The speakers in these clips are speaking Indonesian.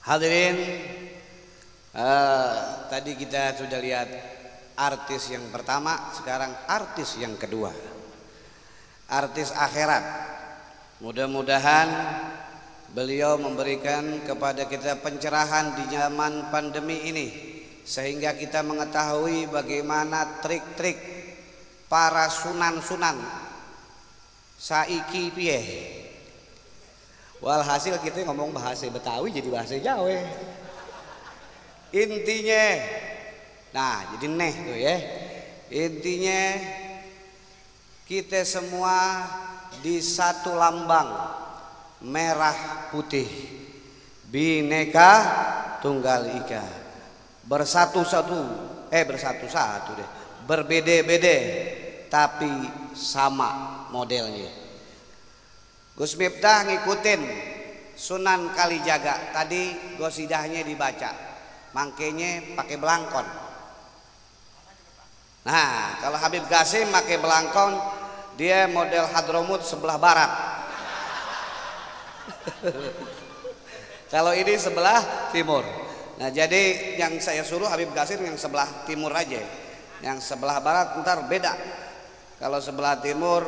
Hadirin, tadi kita sudah lihat artis yang pertama, sekarang artis yang kedua, artis akhirat. Mudah-mudahan beliau memberikan kepada kita pencerahan di zaman pandemi ini, sehingga kita mengetahui bagaimana trik-trik para sunan-sunan saiki piye. Walhasil kita ngomong bahasa Betawi jadi bahasa Jawa. Intinya, nah jadi neh tuh ya. Intinya kita semua di satu lambang merah putih, Bhinneka Tunggal Ika, bersatu-satu deh, berbeda-beda tapi sama modelnya. Gus Miftah ngikutin Sunan Kalijaga, tadi gosidahnya dibaca, mangkenya pakai belangkon. Nah, kalau Habib Qasim pakai belangkon, dia model Hadramut sebelah barat. Kalau ini sebelah timur. Nah, jadi yang saya suruh Habib Qasim yang sebelah timur aja. Yang sebelah barat ntar beda. Kalau sebelah timur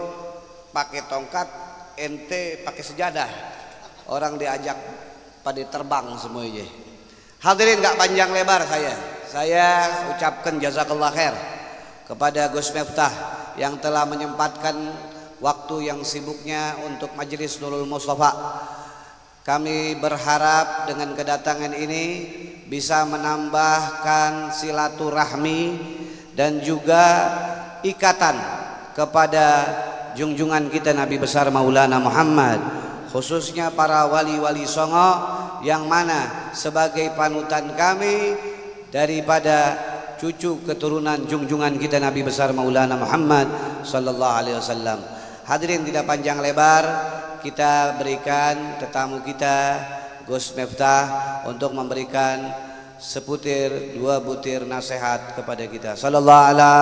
pakai tongkat, ente pakai sejadah, orang diajak pada terbang semuanya. Hadirin, nggak panjang lebar saya ucapkan jazakallah khair kepada Gus Miftah yang telah menyempatkan waktu yang sibuknya untuk Majelis Nurul Mustafa. Kami berharap dengan kedatangan ini bisa menambahkan silaturahmi dan juga ikatan kepada junjungan kita Nabi besar Maulana Muhammad, khususnya para wali-wali songo yang mana sebagai panutan kami daripada cucu keturunan junjungan kita Nabi besar Maulana Muhammad sallallahu alaihi wasallam. Hadirin, tidak panjang lebar, kita berikan tetamu kita Gus Miftah untuk memberikan sebutir, 2 butir nasihat kepada kita. Sallallahu ala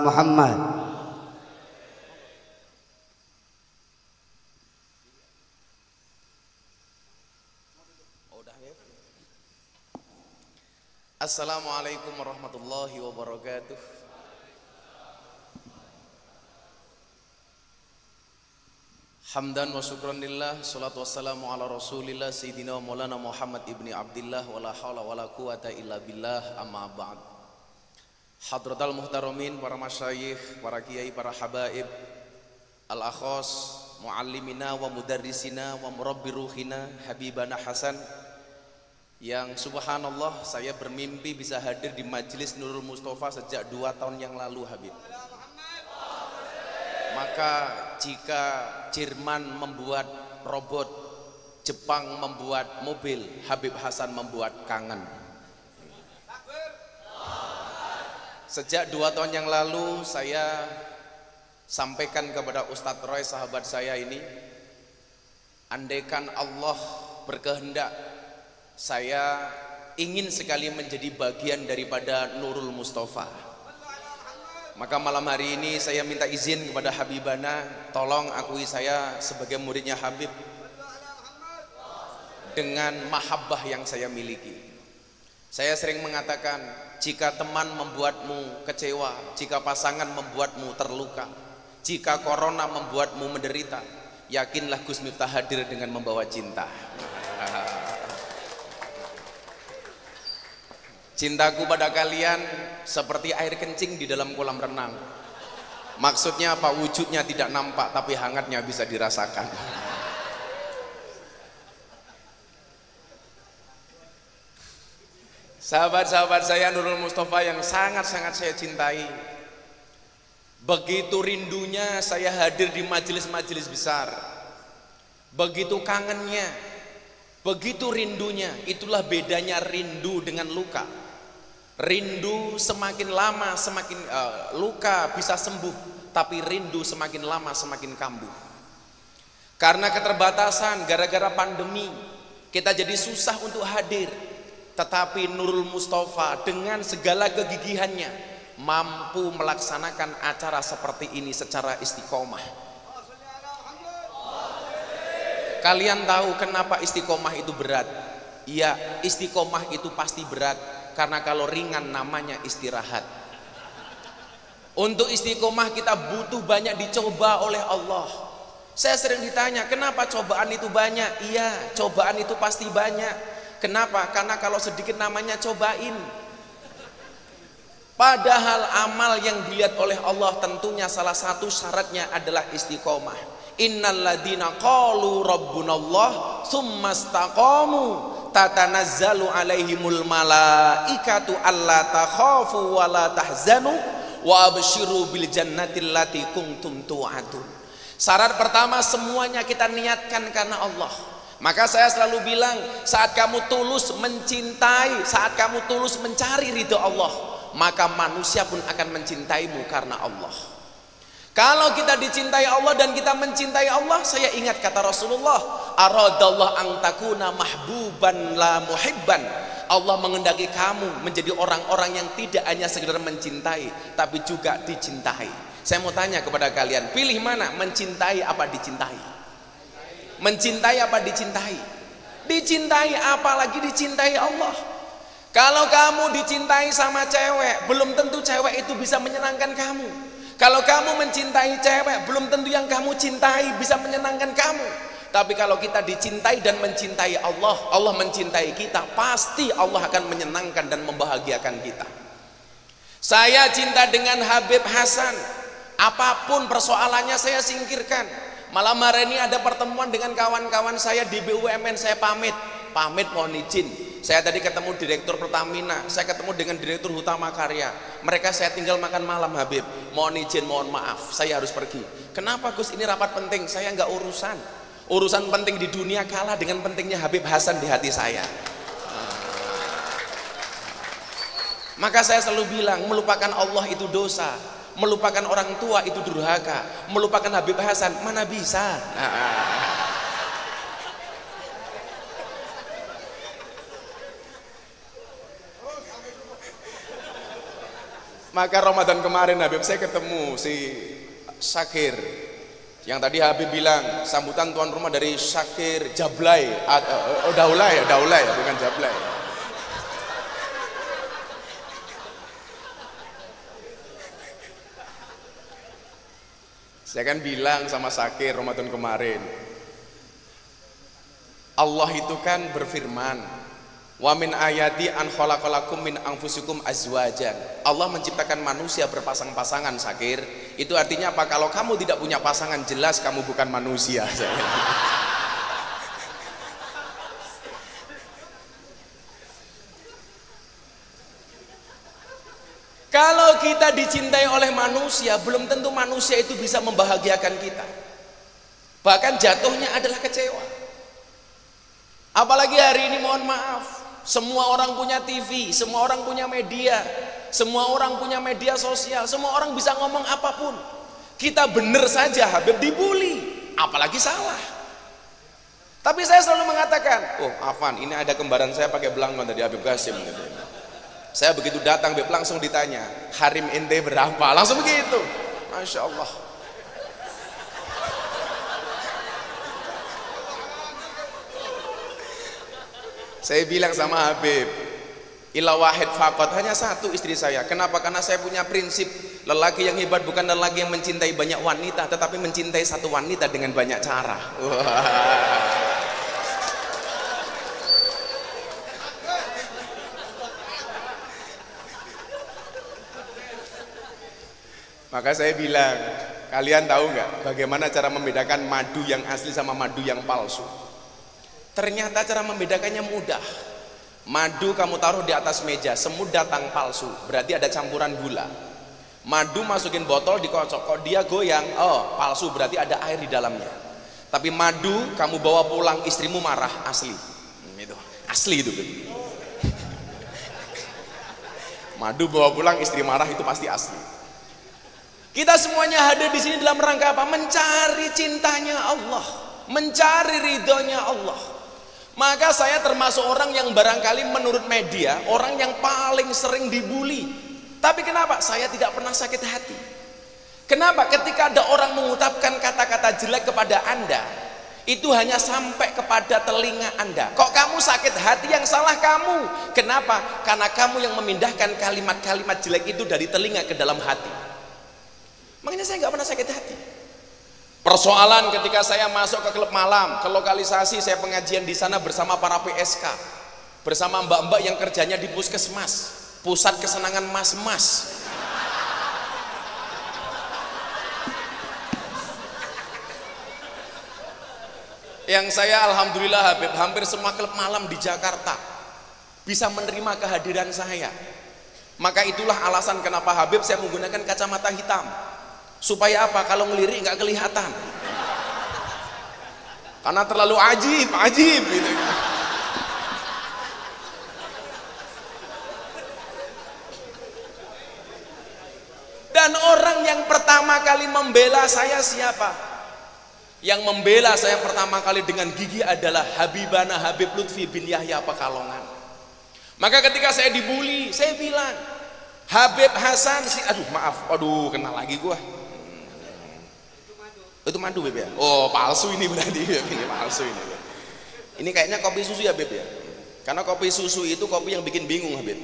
Muhammad. Assalamualaikum warahmatullahi wabarakatuh. Hamdan wa syukran lillah, salatu wassalamu ala rasulillah Sayyidina wa maulana Muhammad ibni Abdillah, wa la hawla wa la quwata illa billah, amma ba'd. Hadratal muhtaramin, para masyayikh, para kiai, para habaib, al-akhos, muallimina wa mudarrisina wa murabbi ruhina Habibana Hasan, yang subhanallah saya bermimpi bisa hadir di Majelis Nurul Mustafa sejak 2 tahun yang lalu, Habib. Maka jika Jerman membuat robot, Jepang membuat mobil, Habib Hasan membuat kangen. Sejak 2 tahun yang lalu saya sampaikan kepada Ustadz Roy, sahabat saya ini, andaikan Allah berkehendak, saya ingin sekali menjadi bagian daripada Nurul Mustafa. Maka malam hari ini saya minta izin kepada Habibana, tolong akui saya sebagai muridnya Habib dengan mahabbah yang saya miliki. Saya sering mengatakan, jika teman membuatmu kecewa, jika pasangan membuatmu terluka, jika corona membuatmu menderita, yakinlah Gus Miftah hadir dengan membawa cinta. Cintaku pada kalian seperti air kencing di dalam kolam renang. Maksudnya apa? Wujudnya tidak nampak tapi hangatnya bisa dirasakan. Sahabat-sahabat saya Nurul Mustafa yang sangat-sangat saya cintai, begitu rindunya saya hadir di majelis-majelis besar, begitu kangennya, begitu rindunya. Itulah bedanya rindu dengan luka. Rindu semakin lama semakin luka bisa sembuh, tapi rindu semakin lama semakin kambuh. Karena keterbatasan, gara-gara pandemi kita jadi susah untuk hadir. Tetapi Nurul Mustafa dengan segala kegigihannya mampu melaksanakan acara seperti ini secara istiqomah. Kalian tahu kenapa istiqomah itu berat? Iya, istiqomah itu pasti berat, karena kalau ringan namanya istirahat. Untuk istiqomah kita butuh banyak dicoba oleh Allah. Saya sering ditanya, kenapa cobaan itu banyak? Iya, cobaan itu pasti banyak. Kenapa? Karena kalau sedikit namanya cobain. Padahal amal yang dilihat oleh Allah tentunya salah satu syaratnya adalah istiqomah. Innalladzina qalu rabbunallah tsumastaqamu tatanazzalu alaihimul malaikatu alla takhafu wa la tahzanu wa absyiru bil jannati allati kuntum tu'adun. Syarat pertama, semuanya kita niatkan karena Allah. Maka saya selalu bilang, saat kamu tulus mencintai, saat kamu tulus mencari ridho Allah, maka manusia pun akan mencintaimu karena Allah. Kalau kita dicintai Allah dan kita mencintai Allah, saya ingat kata Rasulullah, aradallah ang takuna mahbuban la muhibban. Allah mengendaki kamu menjadi orang-orang yang tidak hanya sekedar mencintai, tapi juga dicintai. Saya mau tanya kepada kalian, pilih mana? Mencintai apa dicintai? Mencintai apa dicintai? Dicintai, apalagi dicintai Allah. Kalau kamu dicintai sama cewek, belum tentu cewek itu bisa menyenangkan kamu. Kalau kamu mencintai cewek, belum tentu yang kamu cintai bisa menyenangkan kamu. Tapi kalau kita dicintai dan mencintai Allah, Allah mencintai kita, pasti Allah akan menyenangkan dan membahagiakan kita. Saya cinta dengan Habib Hasan, apapun persoalannya saya singkirkan. Malam hari ini ada pertemuan dengan kawan-kawan saya di BUMN, saya pamit mohon izin. Saya tadi ketemu Direktur Pertamina, saya ketemu dengan Direktur Hutama Karya. Mereka saya tinggal makan malam, Habib. Mohon izin, mohon maaf, saya harus pergi. Kenapa Gus? Ini rapat penting, saya nggak urusan. Urusan penting di dunia kalah dengan pentingnya Habib Hasan di hati saya. Maka saya selalu bilang, melupakan Allah itu dosa, melupakan orang tua itu durhaka, melupakan Habib Hasan mana bisa. Maka Ramadan kemarin Habib saya ketemu si Syakir, yang tadi Habib bilang sambutan tuan rumah dari Syakir Jablay, Daulay ya, bukan Jablay. Saya kan bilang sama Syakir Ramadan kemarin, Allah itu kan berfirman, wa min ayati an khalaqalakum min anfusikum azwajan. Allah menciptakan manusia berpasang-pasangan, Syakir. Itu artinya apa? Kalau kamu tidak punya pasangan, jelas kamu bukan manusia. Kalau kita dicintai oleh manusia, belum tentu manusia itu bisa membahagiakan kita. Bahkan jatuhnya adalah kecewa. Apalagi hari ini, mohon maaf, semua orang punya TV, semua orang punya media, semua orang punya media sosial, semua orang bisa ngomong apapun. Kita bener saja Habib dibully, apalagi salah. Tapi saya selalu mengatakan, oh Afan, ini ada kembaran saya pakai belangkon dari Habib Qasim. Saya begitu datang, Habib langsung ditanya, harim ente berapa? Langsung begitu, Masya Allah. Saya bilang sama Habib, ila wahid faqat, hanya satu istri saya. Kenapa? Karena saya punya prinsip, lelaki yang hebat bukan lelaki yang mencintai banyak wanita, tetapi mencintai satu wanita dengan banyak cara. Maka saya bilang, kalian tahu nggak bagaimana cara membedakan madu yang asli sama madu yang palsu? Ternyata cara membedakannya mudah. Madu kamu taruh di atas meja, semut datang palsu, berarti ada campuran gula. Madu masukin botol, dikocok, kok dia goyang, oh palsu, berarti ada air di dalamnya. Tapi madu kamu bawa pulang, istrimu marah, asli. Itu asli itu. Madu bawa pulang, istri marah, itu pasti asli. Kita semuanya hadir di sini dalam rangka apa? Mencari cintanya Allah, mencari ridhonya Allah. Maka saya termasuk orang yang barangkali menurut media orang yang paling sering dibully. Tapi kenapa? Saya tidak pernah sakit hati. Kenapa? Ketika ada orang mengutapkan kata-kata jelek kepada Anda, itu hanya sampai kepada telinga Anda. Kok kamu sakit hati? Yang salah kamu. Kenapa? Karena kamu yang memindahkan kalimat-kalimat jelek itu dari telinga ke dalam hati. Makanya saya nggak pernah sakit hati. Persoalan ketika saya masuk ke klub malam, ke lokalisasi, saya pengajian di sana bersama para PSK, bersama mbak-mbak yang kerjanya di puskesmas, pusat kesenangan mas-mas. Yang saya alhamdulillah Habib, hampir semua klub malam di Jakarta bisa menerima kehadiran saya. Maka itulah alasan kenapa Habib saya menggunakan kacamata hitam. Supaya apa? Kalau ngelirik nggak kelihatan. Karena terlalu ajib gitu. Dan orang yang pertama kali membela saya siapa? Yang membela saya pertama kali dengan gigi adalah Habibana Habib Lutfi bin Yahya Pekalongan. Maka ketika saya dibully, saya bilang, Habib Hasan kenal lagi gua. Itu madu Beb ya? Oh palsu ini berarti Beb, ini palsu ini. Ini kayaknya kopi susu ya Beb ya? Karena kopi susu itu kopi yang bikin bingung Habib.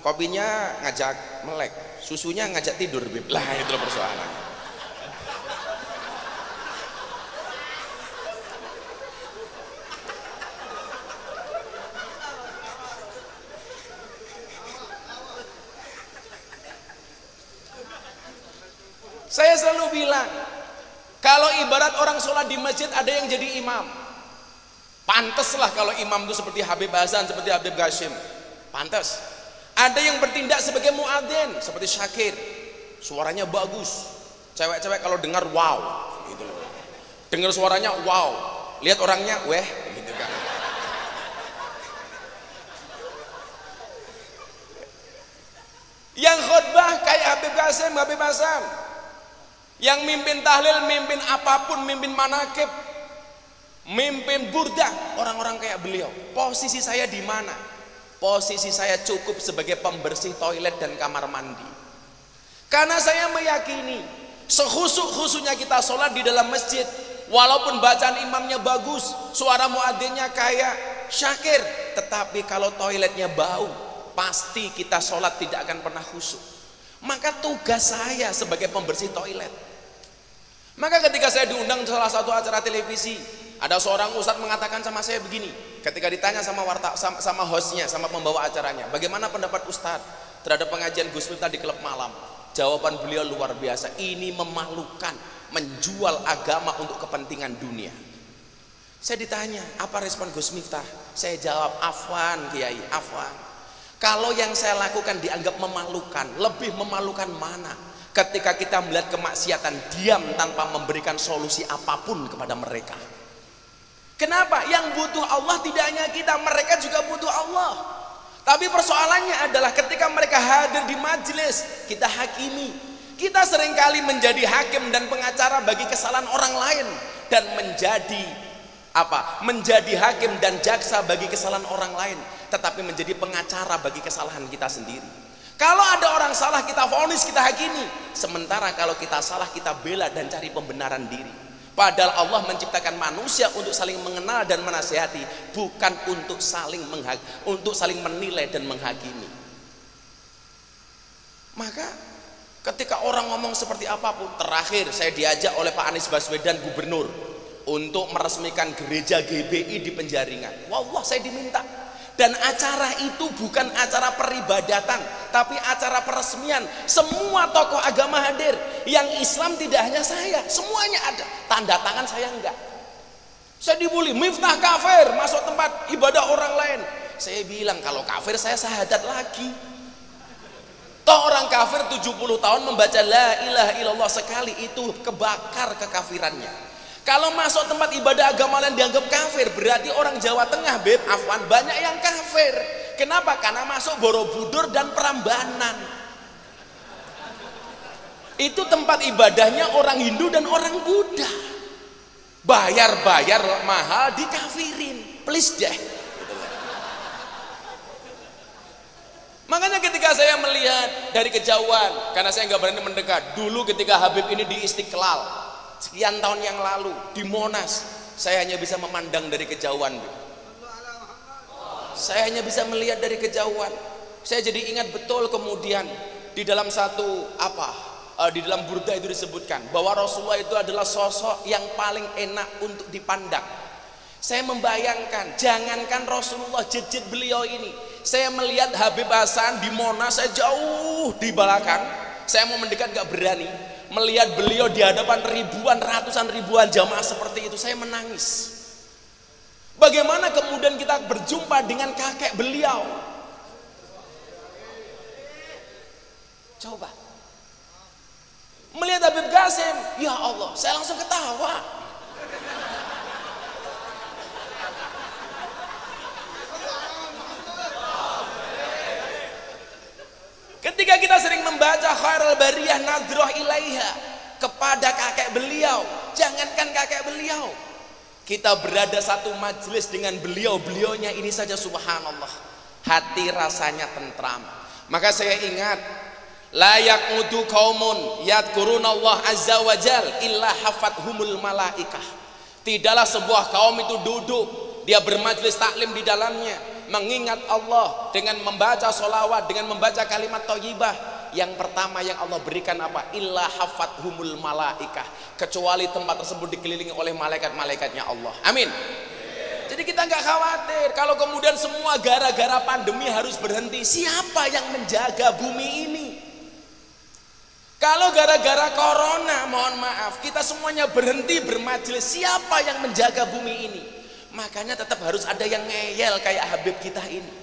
Kopinya ngajak melek, susunya ngajak tidur Beb. Lah itu persoalannya. Saya selalu bilang, kalau ibarat orang sholat di masjid ada yang jadi imam, pantaslah kalau imam itu seperti Habib Hasan, seperti Habib Ghashim, pantas. Ada yang bertindak sebagai muadzin, seperti Syakir, suaranya bagus, cewek-cewek kalau dengar wow, gitu loh. Dengar suaranya wow, lihat orangnya weh, gitu kan. Yang khutbah kayak Habib Ghashim, Habib Hasan. Yang mimpin tahlil, mimpin apapun, mimpin manakib, mimpin burdah, orang-orang kayak beliau. Posisi saya di mana? Posisi saya cukup sebagai pembersih toilet dan kamar mandi. Karena saya meyakini sekhusuk-khusuknya kita sholat di dalam masjid, walaupun bacaan imamnya bagus, suara muadzinnya kayak Syakir, tetapi kalau toiletnya bau, pasti kita sholat tidak akan pernah khusyuk. Maka tugas saya sebagai pembersih toilet. Maka ketika saya diundang salah satu acara televisi, ada seorang ustadz mengatakan sama saya begini. Ketika ditanya sama hostnya, sama pembawa acaranya, bagaimana pendapat ustadz terhadap pengajian Gus Miftah di klub malam? Jawaban beliau luar biasa. Ini memalukan, menjual agama untuk kepentingan dunia. Saya ditanya, apa respon Gus Miftah? Saya jawab, afwan Kiai, afwan. Kalau yang saya lakukan dianggap memalukan, lebih memalukan mana? Ketika kita melihat kemaksiatan, diam tanpa memberikan solusi apapun kepada mereka. Kenapa? Yang butuh Allah tidak hanya kita, mereka juga butuh Allah. Tapi persoalannya adalah ketika mereka hadir di majelis, kita hakimi. Kita seringkali menjadi hakim dan pengacara bagi kesalahan orang lain, dan menjadi hakim dan jaksa bagi kesalahan orang lain, tetapi menjadi pengacara bagi kesalahan kita sendiri. Kalau ada orang salah kita vonis, kita hakimi, sementara kalau kita salah kita bela dan cari pembenaran diri. Padahal Allah menciptakan manusia untuk saling mengenal dan menasihati, bukan untuk saling menilai dan menghakimi. Maka ketika orang ngomong seperti apapun, terakhir saya diajak oleh Pak Anies Baswedan gubernur untuk meresmikan gereja GBI di Penjaringan. Wallah saya diminta. Dan acara itu bukan acara peribadatan, tapi acara peresmian. Semua tokoh agama hadir. Yang Islam tidak hanya saya, semuanya ada. Tanda tangan saya enggak. Saya dibully, Miftah kafir, masuk tempat ibadah orang lain. Saya bilang kalau kafir saya syahadat lagi. Toh orang kafir 70 tahun membaca la ilaha illallah sekali itu kebakar kekafirannya. Kalau masuk tempat ibadah agama lain dianggap kafir, berarti orang Jawa Tengah, Beb, afwan, banyak yang kafir. Kenapa? Karena masuk Borobudur dan Prambanan. Itu tempat ibadahnya orang Hindu dan orang Buddha. Bayar-bayar mahal dikafirin. Please deh. Makanya ketika saya melihat dari kejauhan, karena saya nggak berani mendekat, dulu ketika Habib ini di Istiqlal, sekian tahun yang lalu di Monas, saya hanya bisa memandang dari kejauhan. Saya hanya bisa melihat dari kejauhan. Saya jadi ingat betul kemudian di dalam di dalam burda itu disebutkan bahwa Rasulullah itu adalah sosok yang paling enak untuk dipandang. Saya membayangkan, jangankan Rasulullah, jejak beliau ini, saya melihat Habib Hasan di Monas, saya jauh di belakang, saya mau mendekat gak berani. Melihat beliau di hadapan ribuan, ratusan ribuan jamaah seperti itu, saya menangis. Bagaimana kemudian kita berjumpa dengan kakek beliau? Coba melihat Habib Qasim, ya Allah, saya langsung ketawa. Ketika kita sering membaca Khairul Bariyah Nadroh Ilaiha kepada kakek beliau, jangankan kakek beliau, kita berada satu majelis dengan beliau-beliaunya ini saja, subhanallah, hati rasanya tentram. Maka saya ingat, la yaqudu qaumun yadhkurunallah azza wajal illa hafathumul malaikah. Tidaklah sebuah kaum itu duduk, dia bermajlis taklim di dalamnya, mengingat Allah dengan membaca sholawat, dengan membaca kalimat thayyibah. Yang pertama yang Allah berikan apa? Illa hafathumul malaikah, kecuali tempat tersebut dikelilingi oleh malaikat-malaikatnya Allah. Amin. Jadi kita nggak khawatir kalau kemudian semua gara-gara pandemi harus berhenti. Siapa yang menjaga bumi ini? Kalau gara-gara corona, mohon maaf, kita semuanya berhenti bermajelis, siapa yang menjaga bumi ini? Makanya tetap harus ada yang ngeyel kayak Habib kita ini.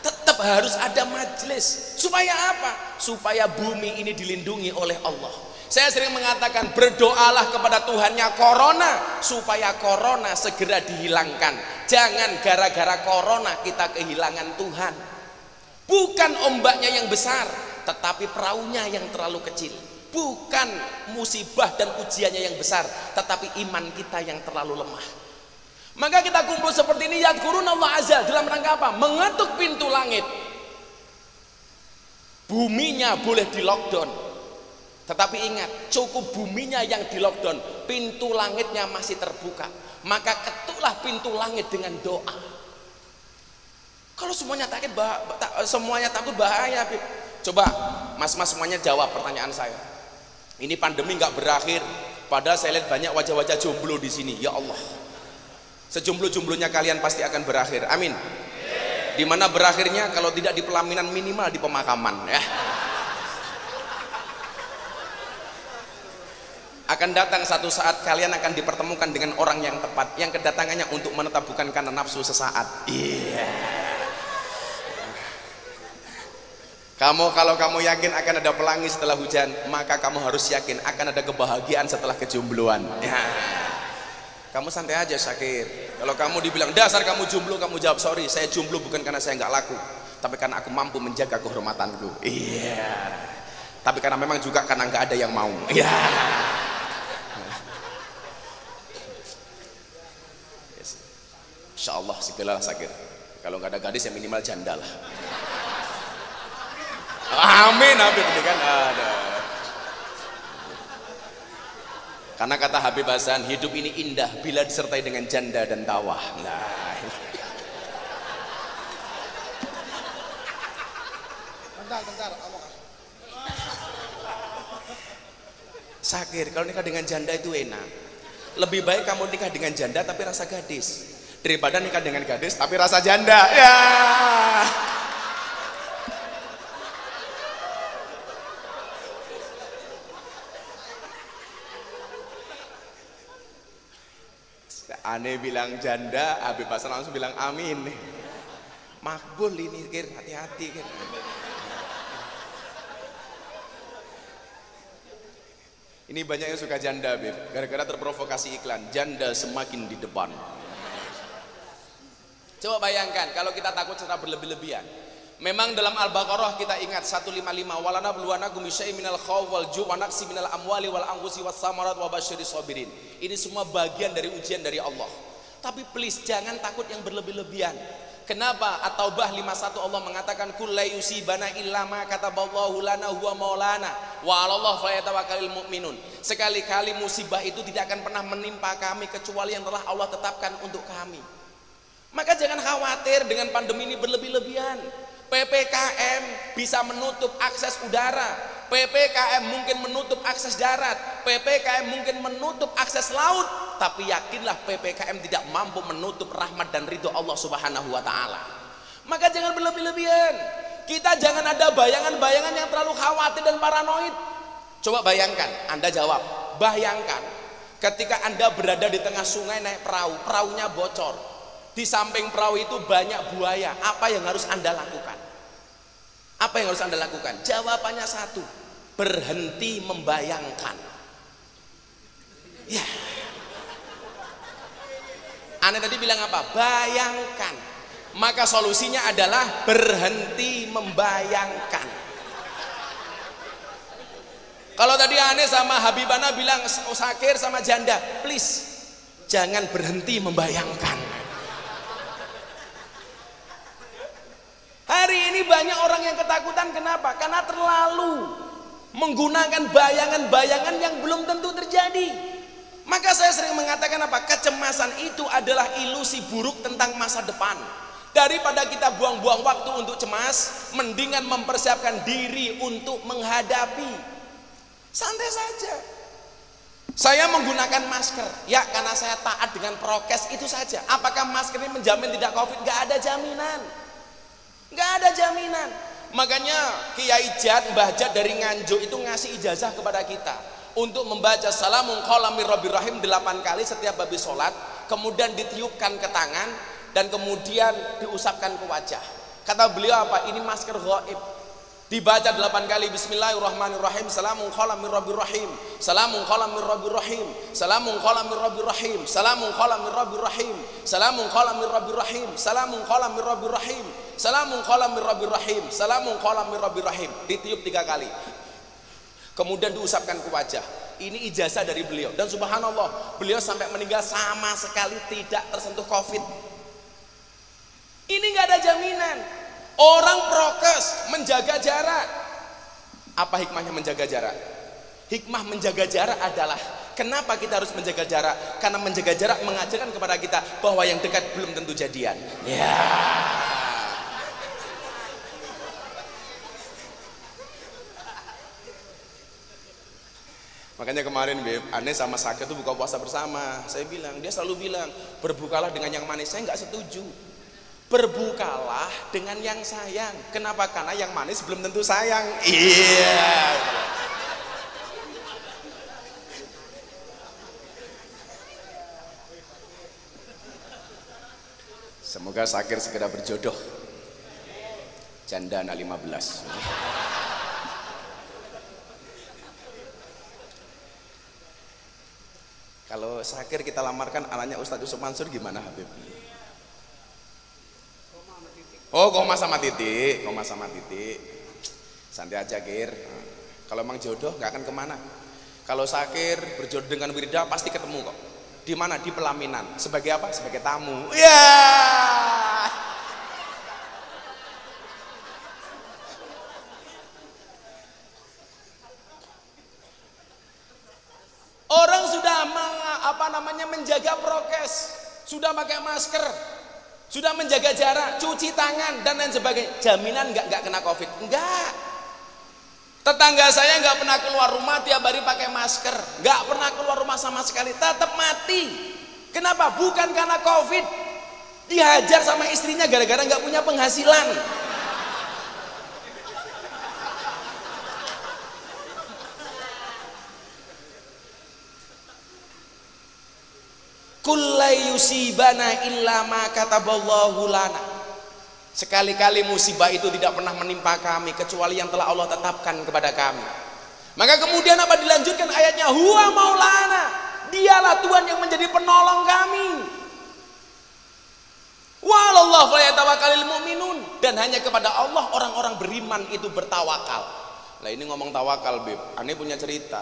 Tetap harus ada majelis. Supaya apa? Supaya bumi ini dilindungi oleh Allah. Saya sering mengatakan, berdoalah kepada Tuhannya corona supaya corona segera dihilangkan. Jangan gara-gara corona kita kehilangan Tuhan. Bukan ombaknya yang besar, tetapi perahunya yang terlalu kecil. Bukan musibah dan ujiannya yang besar, tetapi iman kita yang terlalu lemah. Maka kita kumpul seperti ini, yadhkurunallah azza, dalam rangka apa? Mengetuk pintu langit. Buminya boleh di lockdown, tetapi ingat, cukup buminya yang di lockdown, pintu langitnya masih terbuka. Maka ketuklah pintu langit dengan doa. Kalau semuanya takut bahaya, Bib. Coba mas-mas semuanya jawab pertanyaan saya. Ini pandemi nggak berakhir, padahal saya lihat banyak wajah-wajah jomblo di sini. Ya Allah, sejomblo-jomblonya kalian pasti akan berakhir. Amin. Dimana berakhirnya? Kalau tidak di pelaminan, minimal di pemakaman, ya. Akan datang satu saat kalian akan dipertemukan dengan orang yang tepat, yang kedatangannya untuk menetap bukan karena nafsu sesaat. Iya. Kalau kamu yakin akan ada pelangi setelah hujan, maka kamu harus yakin akan ada kebahagiaan setelah kejombloan. Ya. Kamu santai aja, Syakir. Kalau kamu dibilang dasar kamu jomblo, kamu jawab, sorry, saya jomblo bukan karena saya nggak laku, tapi karena aku mampu menjaga kehormatanku. Iya. Tapi karena memang juga karena nggak ada yang mau. Iya. Insya Allah segala Syakir. Kalau nggak ada gadis, ya minimal janda lah. Amin, Habib, ini kan ada. Karena kata Habib Hasan, hidup ini indah bila disertai dengan janda dan tawa. Nah, bentar, Syakir, kalau nikah dengan janda itu enak. Lebih baik kamu nikah dengan janda tapi rasa gadis, daripada nikah dengan gadis tapi rasa janda. Ya. Aneh bilang janda, Habib Hasan langsung bilang amin. Makbul ini, Kir, hati-hati, Kir. Ini banyak yang suka janda, Beb, gara-gara terprovokasi iklan janda semakin di depan. Coba bayangkan kalau kita takut secara berlebih-lebihan. Memang dalam Al-Baqarah kita ingat 155, walana bluwanakum bisyai'in minal khawf wal ju' wa naqsi minal amwali wal anfusi was samarat wa basyiris sabirin. Ini semua bagian dari ujian dari Allah. Tapi please jangan takut yang berlebih-lebihan. Kenapa? At-Taubah 51 Allah mengatakan kul la yusibana illa ma kataballahu lana huwa maulana wa 'alallahi falyatawakkalul mu'minun. Sekali-kali musibah itu tidak akan pernah menimpa kami kecuali yang telah Allah tetapkan untuk kami. Maka jangan khawatir dengan pandemi ini berlebih-lebihan. PPKM bisa menutup akses udara, PPKM mungkin menutup akses darat, PPKM mungkin menutup akses laut, tapi yakinlah PPKM tidak mampu menutup rahmat dan ridho Allah Subhanahu wa taala. Maka jangan berlebih-lebihan. Kita jangan ada bayangan-bayangan yang terlalu khawatir dan paranoid. Coba bayangkan, Anda jawab. Bayangkan ketika Anda berada di tengah sungai naik perahu, perahunya bocor. Di samping perahu itu banyak buaya. Apa yang harus Anda lakukan? Apa yang harus Anda lakukan? Jawabannya satu, berhenti membayangkan. Ya. Anda tadi bilang apa? Bayangkan. Maka solusinya adalah berhenti membayangkan. Kalau tadi Ane sama Habibana bilang Sakir sama janda, please jangan berhenti membayangkan. Hari ini banyak orang yang ketakutan. Kenapa? Karena terlalu menggunakan bayangan-bayangan yang belum tentu terjadi. Maka saya sering mengatakan apa? Kecemasan itu adalah ilusi buruk tentang masa depan. Daripada kita buang-buang waktu untuk cemas, mendingan mempersiapkan diri untuk menghadapi. Santai saja. Saya menggunakan masker, ya karena saya taat dengan prokes itu saja. Apakah masker ini menjamin tidak COVID? Gak ada jaminan. Gak ada jaminan. Makanya Kiai Jat, Mbah Jat dari Nganjuk itu ngasih ijazah kepada kita untuk membaca salamun qala mir rabbir rahim 8 kali setiap habis sholat, kemudian ditiupkan ke tangan dan kemudian diusapkan ke wajah. Kata beliau apa? Ini masker ghaib. Dibaca 8 kali bismillahirrahmanirrahim, salamun qala mir rabbir rahim, salamun qala mir rabbir rahim, salamun qala mir rabbir rahim, salamun qala mir rabbir rahim, salamun qala mir rabbir rahim, salamun qala mir rabbir rahim, salamun qala mir rabbir rahim, salamun qala mir rabbir rahim. Ditiup 3 kali. Kemudian diusapkan ke wajah. Ini ijazah dari beliau. Dan subhanallah, beliau sampai meninggal sama sekali tidak tersentuh COVID. Ini nggak ada jaminan. Orang prokes, menjaga jarak. Apa hikmahnya menjaga jarak? Hikmah menjaga jarak adalah kenapa kita harus menjaga jarak? Karena menjaga jarak mengajarkan kepada kita bahwa yang dekat belum tentu jadian. Ya. Makanya kemarin Beb, Ane sama Sakit tuh buka puasa bersama. Saya bilang, dia selalu bilang, berbukalah dengan yang manis. Saya nggak setuju. Berbukalah dengan yang sayang. Kenapa? Karena yang manis belum tentu sayang. Iya. Semoga Sakir segera berjodoh. Janda anak 15. Kalau Sakir kita lamarkan anaknya Ustadz Yusuf Mansur gimana Habib? Oh, koma sama titik, koma sama titik. Santai aja Kir. Kalau emang jodoh nggak akan kemana. Kalau Sakir berjodoh dengan Wirda pasti ketemu kok. Di mana? Di pelaminan. Sebagai apa? Sebagai tamu. Ya. Yeah! Orang sudah menjaga prokes, sudah pakai masker, sudah menjaga jarak, cuci tangan dan lain sebagainya. Jaminan nggak kena COVID? Enggak. Tetangga saya nggak pernah keluar rumah tiap hari pakai masker, nggak pernah keluar rumah sama sekali, tetap mati. Kenapa? Bukan karena COVID. Dihajar sama istrinya gara-gara nggak punya penghasilan. Kullai yusibana illa ma kataballahu lana. Sekali-kali musibah itu tidak pernah menimpa kami kecuali yang telah Allah tetapkan kepada kami. Maka kemudian apa dilanjutkan ayatnya? Huwa maulana. Dialah Tuhan yang menjadi penolong kami. Wa 'alallahi falyatawakkalul mu'minun. Dan hanya kepada Allah orang-orang beriman itu bertawakal. Lah ini ngomong tawakal, Beb. Ane punya cerita.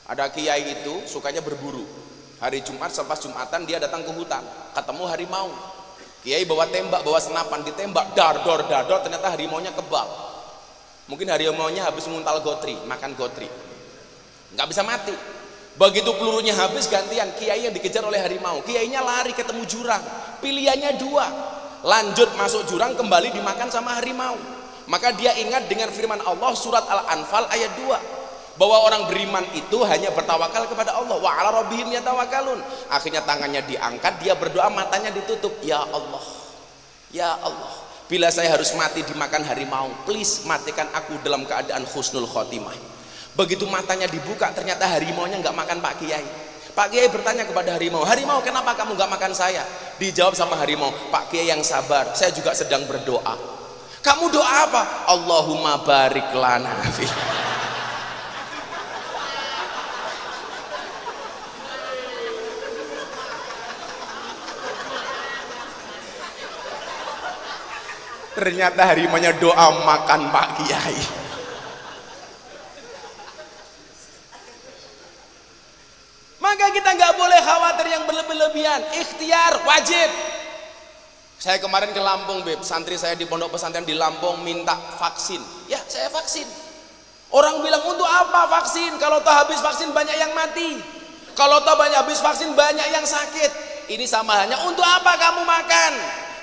Ada kiai itu sukanya berburu. Hari Jumat selepas Jumatan dia datang ke hutan, ketemu harimau. Kiai bawa tembak, bawa senapan, ditembak, dar, ternyata harimaunya kebal. Mungkin harimaunya habis nguntal gotri, makan gotri, nggak bisa mati. Begitu pelurunya habis, gantian kiai yang dikejar oleh harimau. Kiainya lari ketemu jurang, pilihannya dua, lanjut masuk jurang, kembali dimakan sama harimau. Maka dia ingat dengan firman Allah surat Al-Anfal ayat 2, bahwa orang beriman itu hanya bertawakal kepada Allah, wa 'ala rabbihim yatawakkalun. Akhirnya tangannya diangkat, dia berdoa, matanya ditutup. Ya Allah, ya Allah, bila saya harus mati dimakan harimau, please matikan aku dalam keadaan husnul khotimah. Begitu matanya dibuka, ternyata harimaunya nggak makan Pak Kiai. Pak Kiai bertanya kepada harimau, harimau kenapa kamu nggak makan saya? Dijawab sama harimau, Pak Kiai yang sabar, saya juga sedang berdoa. Kamu doa apa? Allahumma barik lana fi. Ternyata harimaunya doa makan Pak Kiai. Maka kita nggak boleh khawatir yang berlebihan. Ikhtiar wajib. Saya kemarin ke Lampung, Beb, santri saya di pondok pesantren di Lampung minta vaksin. Ya, saya vaksin. Orang bilang, untuk apa vaksin? Kalau toh habis vaksin banyak yang mati. Kalau toh banyak habis vaksin banyak yang sakit. Ini sama halnya, untuk apa kamu makan?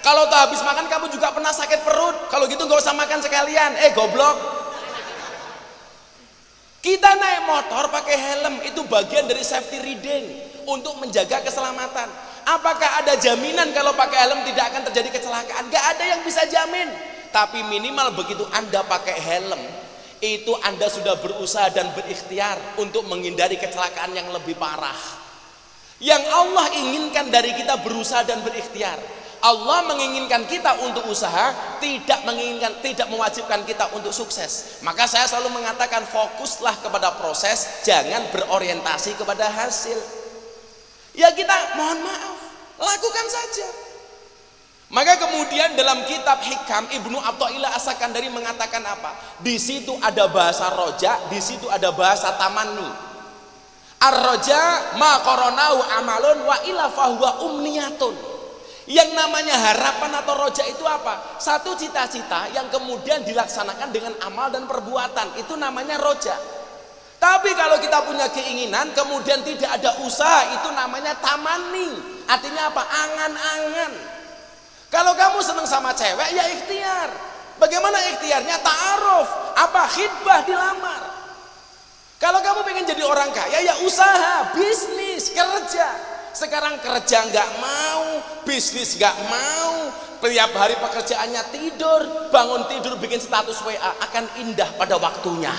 Kalau tak habis makan kamu juga pernah sakit perut. Kalau gitu nggak usah makan sekalian. Goblok. Kita naik motor pakai helm itu bagian dari safety riding untuk menjaga keselamatan. Apakah ada jaminan kalau pakai helm tidak akan terjadi kecelakaan? Nggak ada yang bisa jamin. Tapi minimal begitu Anda pakai helm, itu Anda sudah berusaha dan berikhtiar untuk menghindari kecelakaan yang lebih parah. Yang Allah inginkan dari kita berusaha dan berikhtiar. Allah menginginkan kita untuk usaha, tidak mewajibkan kita untuk sukses. Maka saya selalu mengatakan fokuslah kepada proses, jangan berorientasi kepada hasil. Ya kita mohon maaf, lakukan saja. Maka kemudian dalam kitab Hikam Ibnu Athaillah As-Sakandari mengatakan apa? Di situ ada bahasa roja, di situ ada bahasa tamanni. Ar-roja ma qaronahu amalun wa ila fahuwa umniyatun. Yang namanya harapan atau roja itu apa? Satu cita-cita yang kemudian dilaksanakan dengan amal dan perbuatan, itu namanya roja. Tapi kalau kita punya keinginan kemudian tidak ada usaha, itu namanya tamani. Artinya apa? Angan-angan. Kalau kamu senang sama cewek, ya ikhtiar. Bagaimana ikhtiarnya? Ta'aruf. Apa? Khidbah, dilamar. Kalau kamu pengen jadi orang kaya, ya usaha, bisnis, kerja. Sekarang kerja nggak mau, bisnis nggak mau, tiap hari pekerjaannya tidur, bangun tidur bikin status WA, akan indah pada waktunya.